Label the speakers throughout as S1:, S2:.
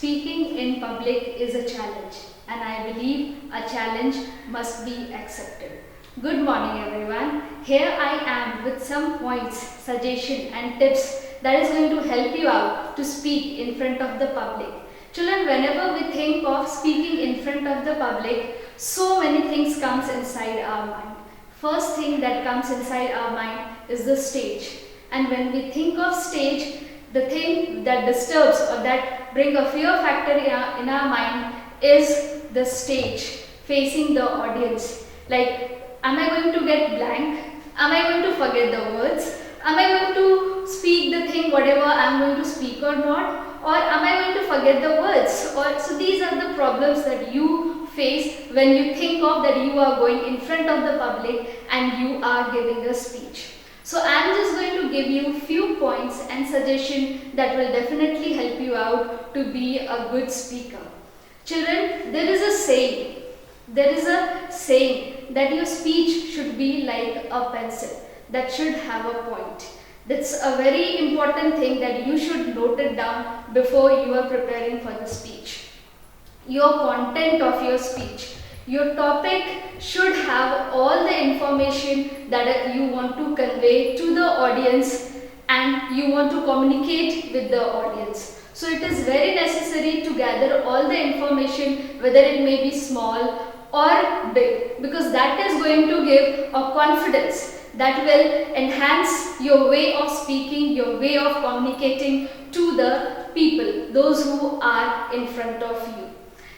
S1: Speaking in public is a challenge, and I believe a challenge must be accepted. Good morning, everyone. Here I am with some points, suggestions, and tips that is going to help you out to speak in front of the public. Children, whenever we think of speaking in front of the public, so many things comes inside our mind. First thing that comes inside our mind is the stage. And when we think of stage, the thing that disturbs or that bring a fear factor in our mind is the stage facing the audience. Like, am I going to get blank? Am I going to forget the words? Am I going to speak the thing whatever I am going to speak or not? Or am I going to forget the words? So these are the problems that you face when you think of that you are going in front of the public and you are giving a speech. So I am just going to give you few points and suggestions that will definitely help you out to be a good speaker. Children, there is a saying that your speech should be like a pencil that should have a point. That's a very important thing that you should note it down before you are preparing for the speech. Your content of your speech. Your topic should have all the information that you want to convey to the audience and you want to communicate with the audience. So it is very necessary to gather all the information, whether it may be small or big, because that is going to give a confidence that will enhance your way of speaking, your way of communicating to the people, those who are in front of you.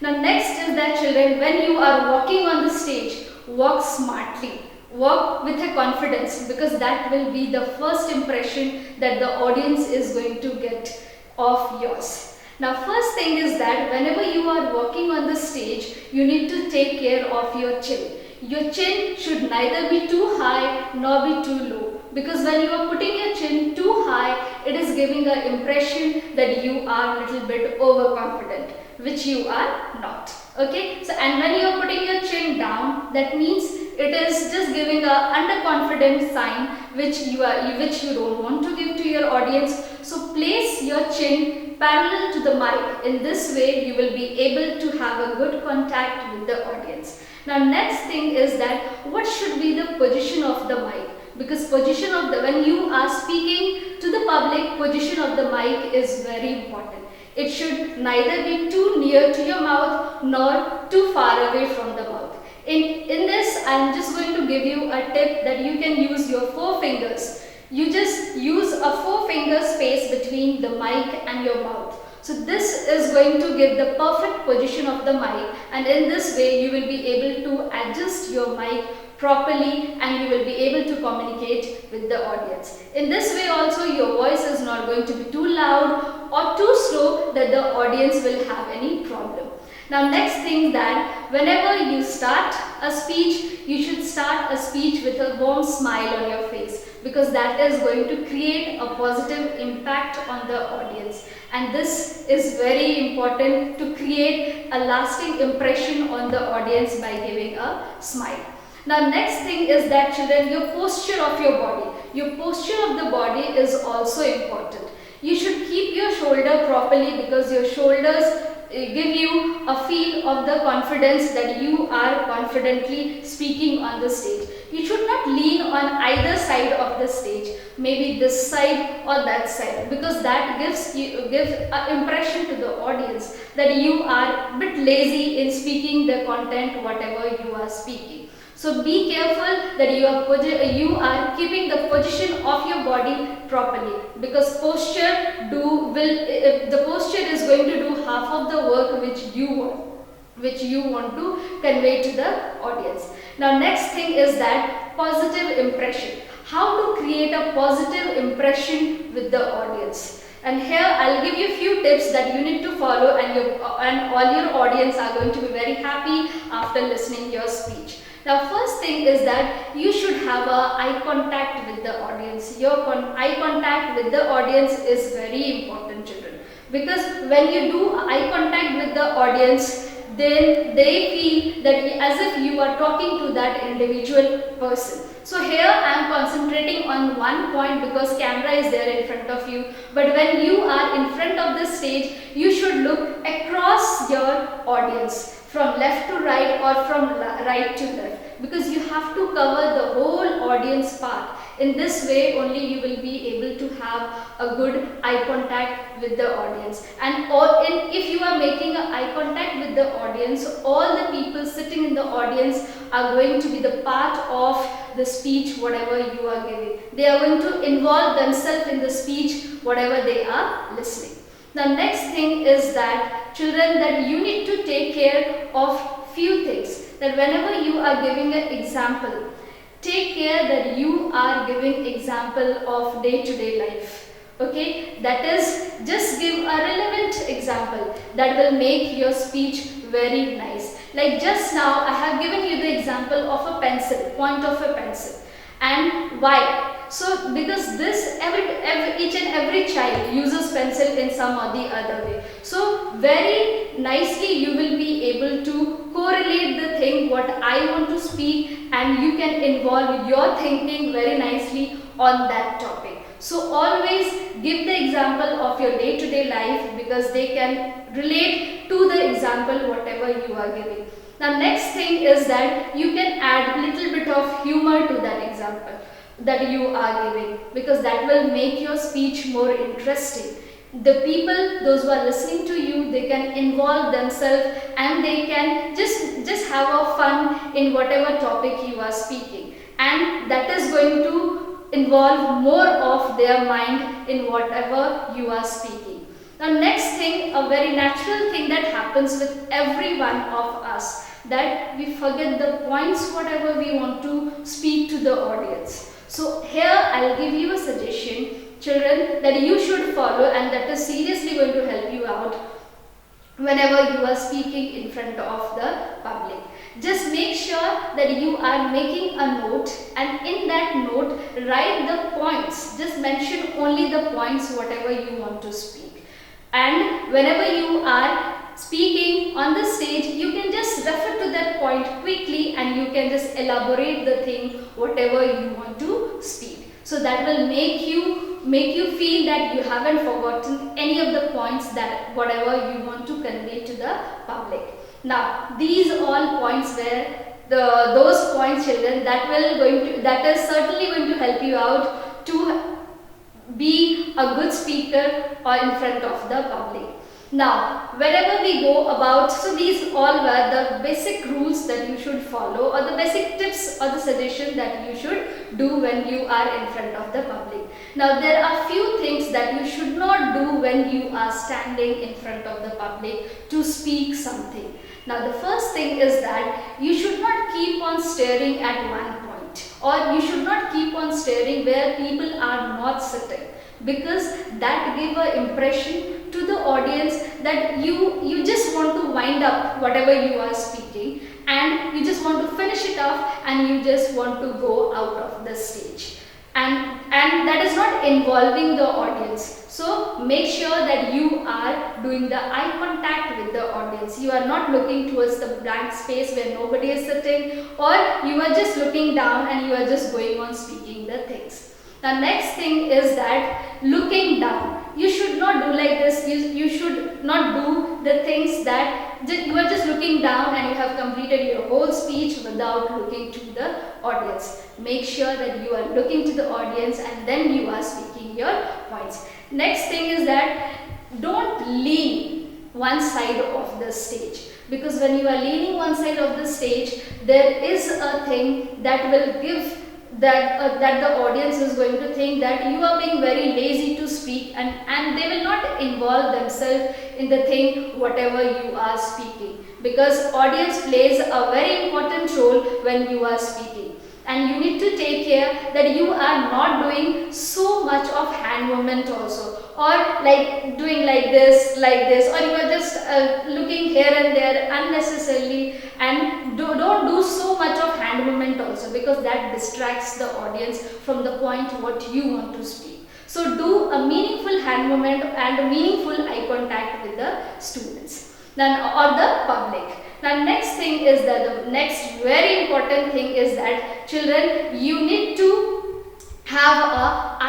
S1: Now next is that children, when you are walking on the stage, walk smartly, walk with a confidence, because that will be the first impression that the audience is going to get of yours. Now first thing is that whenever you are walking on the stage, you need to take care of your chin. Your chin should neither be too high nor be too low, because when you are putting your chin too high, it is giving an impression that you are a little bit overconfident, which you are not. Okay, so and when you are putting your chin down, that means it is just giving a underconfident sign which you don't want to give to your audience. So place your chin parallel to the mic. In this way you will be able to have a good contact with the audience. Now next thing is that what should be the position of the mic, because position of when you are speaking to the public, position of the mic is very important. It should neither be too near to your mouth nor too far away from the mouth. In this, I am just going to give you a tip that you can use your 4 fingers. You just use a 4-finger space between the mic and your mouth. So this is going to give the perfect position of the mic, and in this way you will be able to adjust your mic properly and you will be able to communicate with the audience. In this way also your voice is not going to be too loud or too slow that the audience will have any problem. Now next thing, that whenever you start a speech, you should start a speech with a warm smile on your face, because that is going to create a positive impact on the audience, and this is very important to create a lasting impression on the audience by giving a smile. Now next thing is that children, your posture of your body. Your posture of the body is also important. You should keep your shoulder properly, because your shoulders give you a feel of the confidence that you are confidently speaking on the stage. You should not lean on either side of the stage, maybe this side or that side, because that gives an impression to the audience that you are a bit lazy in speaking the content whatever you are speaking. So be careful that you are keeping the position of your body properly, because the posture is going to do half of the work which you want to convey to the audience. Now next thing is that positive impression. How to create a positive impression with the audience. And here I'll give you a few tips that you need to follow, and all your audience are going to be very happy after listening your speech. Now first thing is that you should have eye contact with the audience. Your eye contact with the audience is very important, children, because when you do eye contact with the audience, then they feel that as if you are talking to that individual person. So here I am concentrating on one point because camera is there in front of you, but when you are in front of the stage, you should look audience from left to right or from right to left, because you have to cover the whole audience part. In this way only you will be able to have a good eye contact with the audience. And if you are making an eye contact with the audience, all the people sitting in the audience are going to be the part of the speech whatever you are giving. They are going to involve themselves in the speech whatever they are listening. The next thing is that children, that you need to take care of few things. That whenever you are giving an example, take care that you are giving example of day-to-day life. Okay, that is, just give a relevant example that will make your speech very nice. Like just now I have given you the example of a pencil, point of a pencil. And why? So because this each and every child uses pencil in some or the other way. So very nicely you will be able to correlate the thing what I want to speak, and you can involve your thinking very nicely on that topic. So always give the example of your day-to-day life, because they can relate to the example whatever you are giving. Now next thing is that you can add little bit of humor to that example that you are giving, because that will make your speech more interesting. The people, those who are listening to you, they can involve themselves and they can just have a fun in whatever topic you are speaking, and that is going to involve more of their mind in whatever you are speaking. Now next thing, a very natural thing that happens with every one of us, that we forget the points whatever we want to speak to the audience. So here I'll give you a suggestion, children, that you should follow, and that is seriously going to help you out whenever you are speaking in front of the public. Just make sure that you are making a note, and in that note write the points. Just mention only the points whatever you want to speak. And whenever you are speaking on the stage, you can just refer to that point quickly and you can just elaborate the thing whatever you want to speak. So that will make you feel that you haven't forgotten any of the points that whatever you want to convey to the public. Now these all points were those points, children, that is certainly going to help you out to be a good speaker or in front of the public. Now, wherever we go about, so these all were the basic rules that you should follow, or the basic tips or the suggestion that you should do when you are in front of the public. Now, there are few things that you should not do when you are standing in front of the public to speak something. Now, the first thing is that you should not keep on staring at one point, or you should not keep on staring where people are not sitting, because that gives an impression to the audience that you just want to wind up whatever you are speaking, and you just want to finish it off, and you just want to go out of the stage, and that is not involving the audience. So make sure that you are doing the eye contact with the audience. You are not looking towards the blank space where nobody is sitting, or you are just looking down and you are just going on speaking the things. The next thing is that looking down. You should not do like this. You should not do the things that you are just looking down and you have completed your whole speech without looking to the audience. Make sure that you are looking to the audience and then you are speaking your points. Next thing is that don't lean one side of the stage, because when you are leaning one side of the stage, there is a thing that will give that the audience is going to think that you are being very lazy to speak, and they will not involve themselves in the thing whatever you are speaking, because audience plays a very important role when you are speaking. And you need to take care that you are not doing so much of hand movement also, or like doing like this, or you are just looking here and there unnecessarily, and don't do so much of hand movement also, because that distracts the audience from the point what you want to speak. So do a meaningful hand movement and a meaningful eye contact with the students or the public. Now next thing is that the next very important thing is that children, you need to have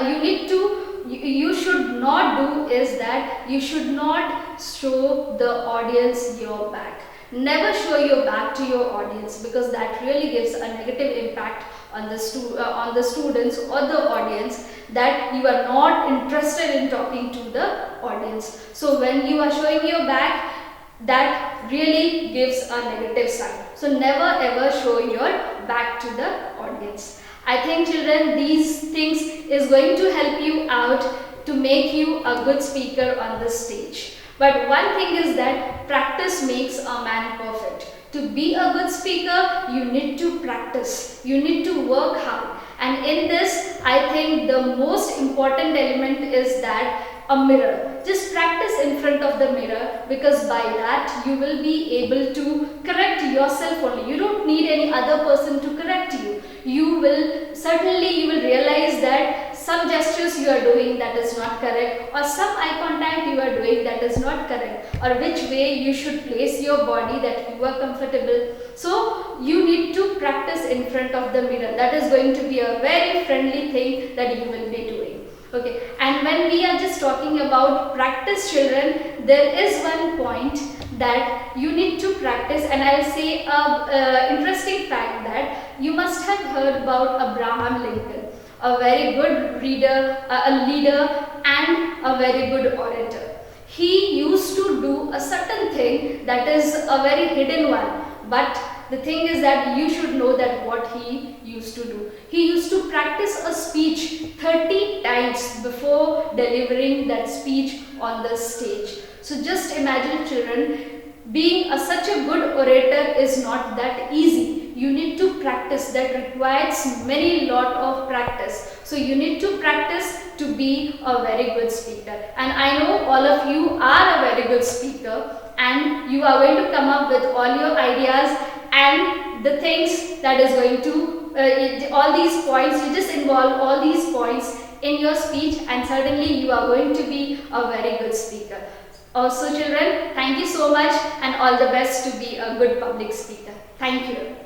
S1: you need to you should not do is that you should not show the audience your back. Never show your back to your audience, because that really gives a negative impact on the students or the audience, that you are not interested in talking to the audience. So when you are showing your back, that really gives a negative sign. So never ever show your back to the audience. I think children, these things is going to help you out to make you a good speaker on the stage. But one thing is that practice makes a man perfect. To be a good speaker, you need to practice. You need to work hard. And in this, I think the most important element is that a mirror. Just practice in front of the mirror, because by that you will be able to correct yourself only. You don't need any other person to correct you. You will realize that some gestures you are doing that is not correct, or some eye contact you are doing that is not correct, or which way you should place your body that you are comfortable. So you need to practice in front of the mirror. That is going to be a very friendly thing that you will be doing. Okay, and when we are just talking about practice, children, there is one point that you need to practice, and I'll say a interesting fact that you must have heard about Abraham Lincoln, a very good reader, a leader, and a very good orator. He used to do a certain thing that is a very hidden one, but the thing is that you should know that what he used to do. He used to practice a speech 30 times before delivering that speech on the stage. So just imagine, children, being such a good orator is not that easy. You need to practice. That requires many lot of practice. So you need to practice to be a very good speaker. And I know all of you are a very good speaker, and you are going to come up with all your ideas and the things that is going to, all these points, you just involve all these points in your speech, and certainly you are going to be a very good speaker. Also children, thank you so much, and all the best to be a good public speaker. Thank you.